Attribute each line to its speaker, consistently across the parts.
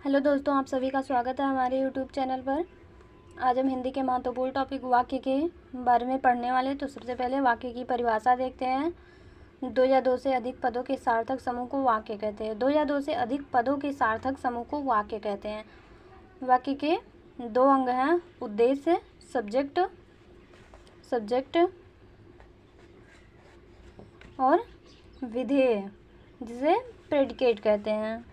Speaker 1: Hello दोस्तों, आप सभी का स्वागत है हमारे यूट्यूब चैनल पर। आज हम हिंदी के महत्वपूर्ण टॉपिक वाक्य के बारे में पढ़ने वाले। तो सबसे पहले वाक्य की परिभाषा देखते हैं। दो या दो से अधिक पदों के सार्थक समूह को वाक्य कहते हैं। दो या दो से अधिक पदों के सार्थक समूह को वाक्य कहते हैं। वाक्य के दो अंग हैं, उद्देश्य, सब्जेक्ट और विधेय, जिसे प्रेडिकेट कहते हैं।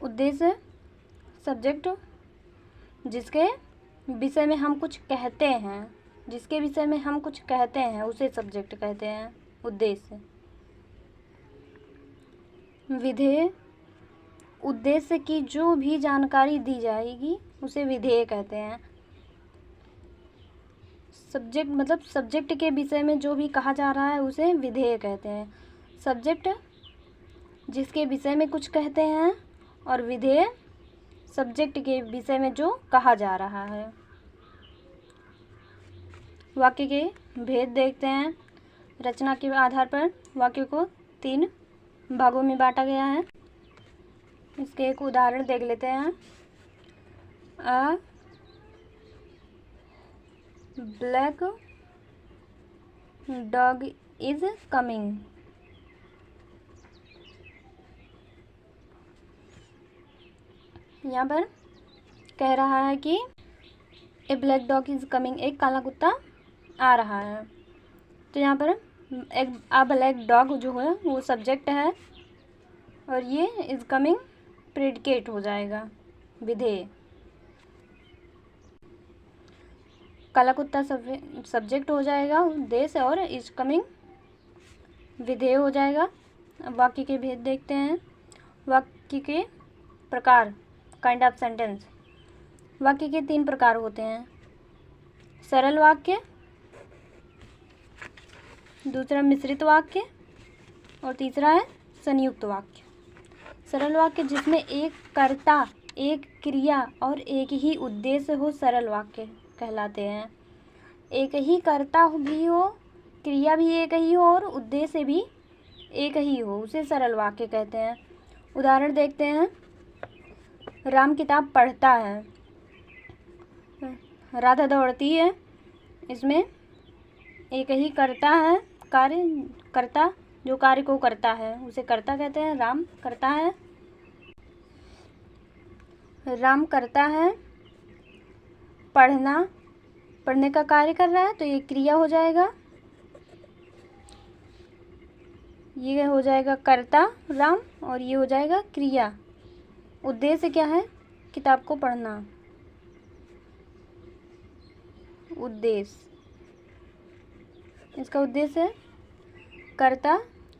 Speaker 1: उद्देश्य, सब्जेक्ट, जिसके विषय में हम कुछ कहते हैं, उसे सब्जेक्ट कहते हैं, उद्देश्य। विधेय, उद्देश्य की जो भी जानकारी दी जाएगी उसे विधेय कहते हैं। सब्जेक्ट मतलब सब्जेक्ट के विषय में जो भी कहा जा रहा है उसे विधेय कहते हैं। सब्जेक्ट जिसके विषय में कुछ कहते हैं और विधेय सब्जेक्ट के विषय में जो कहा जा रहा है। वाक्य के भेद देखते हैं। रचना के आधार पर वाक्य को 3 भागों में बांटा गया है। इसके एक उदाहरण देख लेते हैं। अ ब्लैक डॉग इज कमिंग। यहाँ पर कह रहा है कि ए ब्लैक डॉग इज कमिंग, एक काला कुत्ता आ रहा है। तो यहाँ पर एक अ ब्लैक डॉग जो है वो सब्जेक्ट है और ये इज कमिंग प्रेडिकेट हो जाएगा, विधेय। काला कुत्ता सब्जेक्ट हो जाएगा उद्देश्य और इज कमिंग विधेय हो जाएगा। अब वाक्य के भेद देखते हैं। वाक्य के प्रकार, काइंड ऑफ सेंटेंस। वाक्य के 3 प्रकार होते हैं। सरल वाक्य, दूसरा मिश्रित वाक्य और तीसरा है संयुक्त वाक्य। सरल वाक्य जिसमें एक कर्ता, एक क्रिया और एक ही उद्देश्य हो, सरल वाक्य कहलाते हैं। एक ही कर्ता भी हो, क्रिया भी एक ही हो और उद्देश्य भी एक ही हो, उसे सरल वाक्य कहते हैं। उदाहरण देखते हैं। राम किताब पढ़ता है, राधा दौड़ती है। इसमें एक ही कर्ता है, कर्ता जो कार्य को करता है उसे कर्ता कहते हैं। राम करता है, पढ़ने का कार्य कर रहा है, तो ये क्रिया हो जाएगा। ये हो जाएगा कर्ता राम और ये हो जाएगा क्रिया। उद्देश्य क्या है? किताब को पढ़ना। उद्देश्य, इसका उद्देश्य है कर्ता,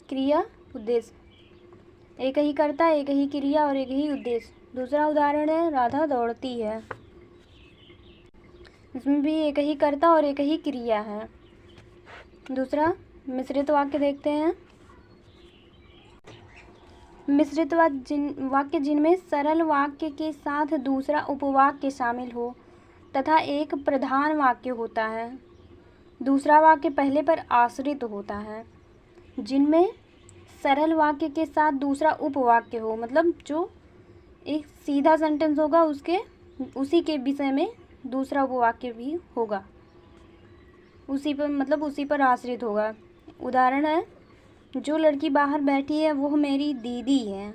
Speaker 1: क्रिया, उद्देश्य। एक ही कर्ता, एक ही क्रिया और एक ही उद्देश्य। दूसरा उदाहरण है राधा दौड़ती है। इसमें भी एक ही कर्ता और एक ही क्रिया है। दूसरा मिश्रित वाक्य देखते हैं। मिश्रित वाक्य जिनमें सरल वाक्य के साथ दूसरा उपवाक्य शामिल हो तथा एक प्रधान वाक्य होता है, दूसरा वाक्य पहले पर आश्रित होता है। जिनमें सरल वाक्य के साथ दूसरा उपवाक्य हो, मतलब जो एक सीधा सेंटेंस होगा उसी के विषय में दूसरा उपवाक्य भी होगा, उसी पर आश्रित होगा। उदाहरण है, जो लड़की बाहर बैठी है वह मेरी दीदी है।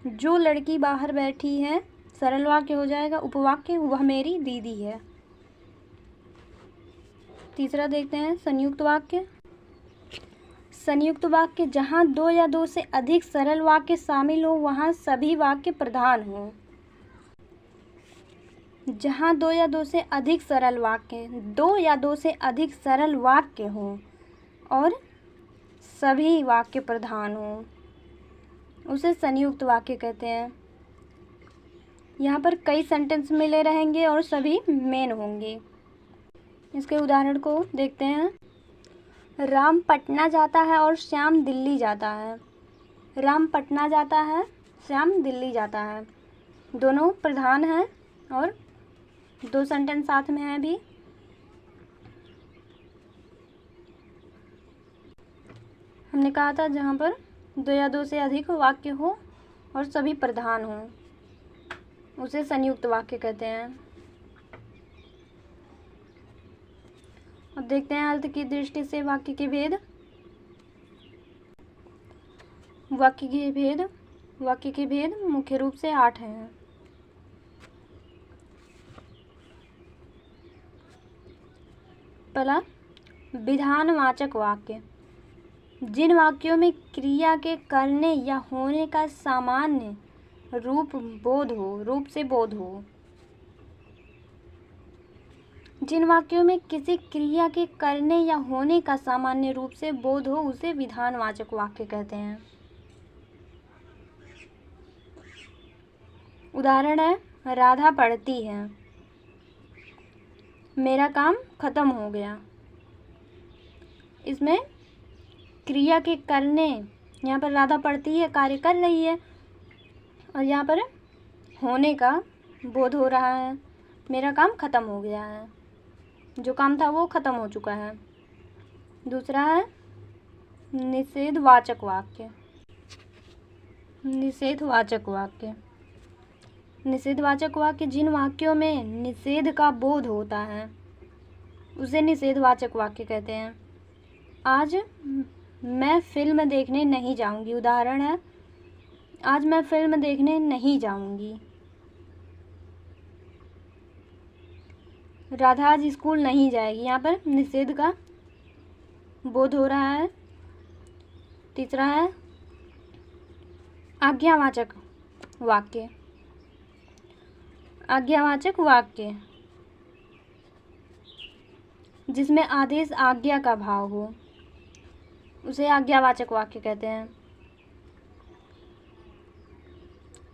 Speaker 1: जो लड़की बाहर बैठी है सरल वाक्य हो जाएगा, उपवाक्य वह मेरी दीदी है। तीसरा देखते हैं संयुक्त वाक्य। संयुक्त वाक्य जहाँ 2 या 2 से अधिक सरल वाक्य शामिल हो वहाँ सभी वाक्य प्रधान हो। जहाँ 2 या 2 से अधिक सरल वाक्य हो और सभी वाक्य प्रधान हो, उसे संयुक्त वाक्य कहते हैं। यहाँ पर कई सेंटेंस मिले रहेंगे और सभी मेन होंगे। इसके उदाहरण को देखते हैं। राम पटना जाता है और श्याम दिल्ली जाता है। राम पटना जाता है, श्याम दिल्ली जाता है। दोनों प्रधान हैं और 2 सेंटेंस साथ में हैं भी। हमने कहा था जहाँ पर दो या दो से अधिक वाक्य हो और सभी प्रधान हों उसे संयुक्त वाक्य कहते हैं। अब देखते हैं अर्थ की दृष्टि से वाक्य के भेद। वाक्य के भेद मुख्य रूप से 8 हैं। पहला, विधानवाचक वाक्य। जिन वाक्यों में क्रिया के करने या होने का सामान्य रूप से बोध हो। जिन वाक्यों में किसी क्रिया के करने या होने का सामान्य रूप से बोध हो उसे विधानवाचक वाक्य कहते हैं। उदाहरण है, राधा पढ़ती है, मेरा काम खत्म हो गया। इसमें क्रिया के करने, यहाँ पर राधा पढ़ती है, कार्य कर रही है, और यहाँ पर होने का बोध हो रहा है, मेरा काम खत्म हो गया है, जो काम था वो खत्म हो चुका है। दूसरा है निषेधवाचक वाक्य। निषेधवाचक वाक्य जिन वाक्यों में निषेध का बोध होता है उसे निषेधवाचक वाक्य कहते हैं। आज मैं फिल्म देखने नहीं जाऊंगी। उदाहरण है, आज मैं फिल्म देखने नहीं जाऊंगी। राधा आज स्कूल नहीं जाएगी। यहाँ पर निषेध का बोध हो रहा है। तीसरा है आज्ञावाचक वाक्य। आज्ञावाचक वाक्य जिसमें आदेश आज्ञा का भाव हो उसे आज्ञावाचक वाक्य कहते हैं।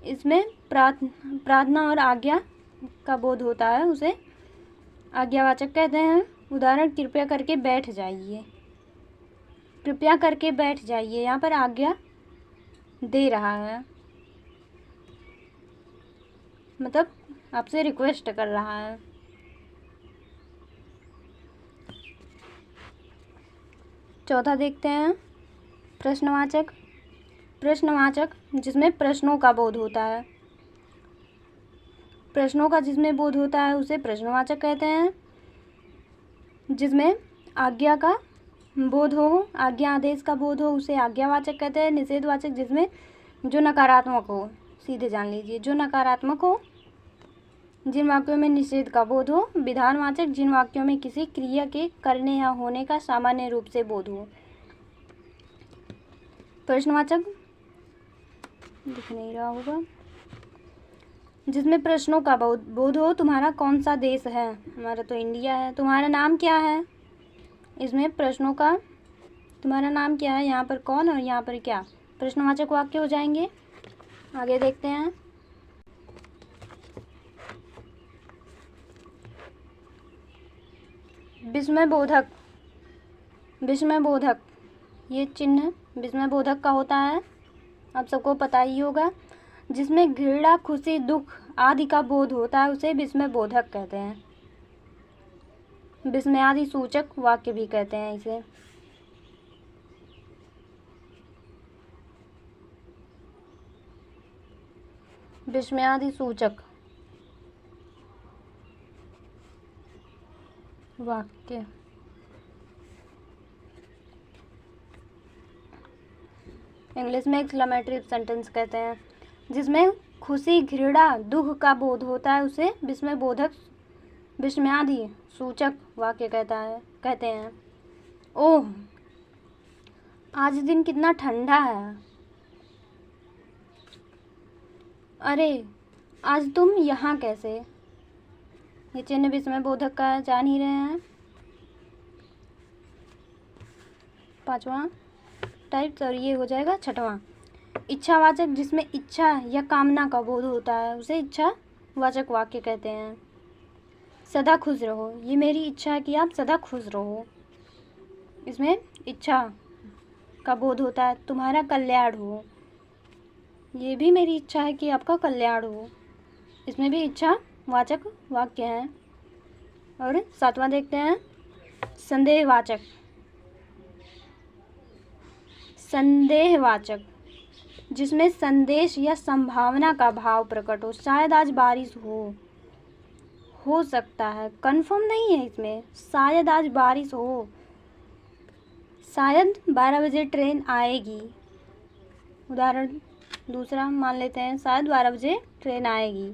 Speaker 1: इसमें प्रार्थना और आज्ञा का बोध होता है उसे आज्ञावाचक कहते हैं। उदाहरण, कृपया करके बैठ जाइए। कृपया करके बैठ जाइए, यहाँ पर आज्ञा दे रहा है, मतलब आपसे रिक्वेस्ट कर रहा है। चौथा देखते हैं प्रश्नवाचक जिसमें प्रश्नों का बोध होता है। प्रश्नों का जिसमें बोध होता है उसे प्रश्नवाचक कहते हैं। जिसमें आज्ञा का बोध हो, आज्ञा आदेश का बोध हो उसे आज्ञावाचक कहते हैं। निषेधवाचक जिसमें जो नकारात्मक हो, सीधे जान लीजिए, जो नकारात्मक हो, जिन वाक्यों में निषेध का बोध हो। विधानवाचक जिन वाक्यों में किसी क्रिया के करने या होने का सामान्य रूप से बोध हो। प्रश्नवाचक दिख नहीं रहा होगा, जिसमें प्रश्नों का बोध हो। तुम्हारा कौन सा देश है? हमारा तो इंडिया है। तुम्हारा नाम क्या है? इसमें प्रश्नों का, तुम्हारा नाम क्या है, यहाँ पर कौन और यहाँ पर क्या, प्रश्नवाचक वाक्य हो जाएंगे। आगे देखते हैं विस्मयबोधक। ये चिन्ह विस्मयबोधक का होता है, आप सबको पता ही होगा। जिसमें घृणा, खुशी, दुख आदि का बोध होता है उसे विस्मयबोधक कहते हैं। विस्मयादि सूचक वाक्य भी कहते हैं इसे। विस्मयादि सूचक वाक्य। इंग्लिश में एक्सक्लेमेटरी सेंटेंस कहते हैं। जिसमें खुशी, घृणा, दुख का बोध होता है उसे विस्मयादि सूचक वाक्य कहते हैं। ओह, आज दिन कितना ठंडा है। अरे, आज तुम यहाँ कैसे। ये चिन्ह विस्मयबोधक का जान ही रहे हैं। पांचवा टाइप, और ये हो जाएगा छठवां। इच्छावाचक जिसमें इच्छा या कामना का बोध होता है उसे इच्छावाचक वाक्य कहते हैं। सदा खुश रहो, ये मेरी इच्छा है कि आप सदा खुश रहो। इसमें इच्छा का बोध होता है। तुम्हारा कल्याण हो, ये भी मेरी इच्छा है कि आपका कल्याण हो। इसमें भी इच्छावाचक वाक्य है। और सातवां देखते हैं संदेहवाचक। संदेहवाचक जिसमें संदेश या संभावना का भाव प्रकट हो। शायद आज बारिश हो सकता है, कंफर्म नहीं है इसमें। शायद आज बारिश हो, शायद 12 बजे ट्रेन आएगी। उदाहरण दूसरा मान लेते हैं, शायद 12 बजे ट्रेन आएगी।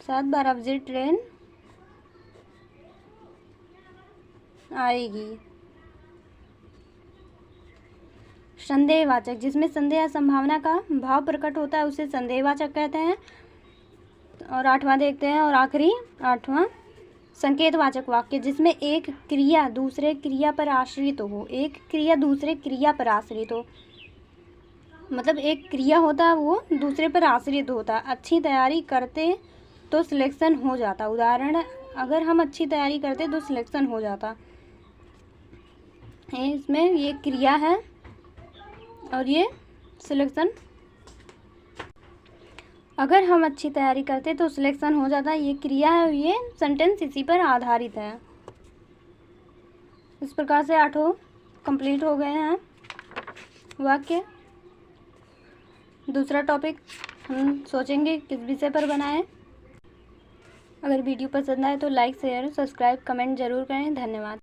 Speaker 1: शायद 12 बजे ट्रेन आएगी। संदेहवाचक जिसमें संदेह या संभावना का भाव प्रकट होता है उसे संदेहवाचक कहते हैं। और 8वां देखते हैं, और आखिरी 8वां संकेतवाचक वाक्य जिसमें एक क्रिया दूसरे क्रिया पर आश्रित हो। एक क्रिया दूसरे क्रिया पर आश्रित हो, मतलब एक क्रिया होता है वो दूसरे पर आश्रित होता है। अच्छी तैयारी करते तो सिलेक्शन हो जाता। उदाहरण, अगर हम अच्छी तैयारी करते तो सिलेक्शन हो जाता। इसमें ये क्रिया है और ये सिलेक्शन। अगर हम अच्छी तैयारी करते तो सिलेक्शन हो जाता, ये क्रिया है, ये सेंटेंस इसी पर आधारित है। इस प्रकार से 8 कंप्लीट हो गए हैं वाक्य। दूसरा टॉपिक हम सोचेंगे किस विषय पर बनाएं। अगर वीडियो पसंद आए तो लाइक शेयर सब्सक्राइब कमेंट ज़रूर करें। धन्यवाद।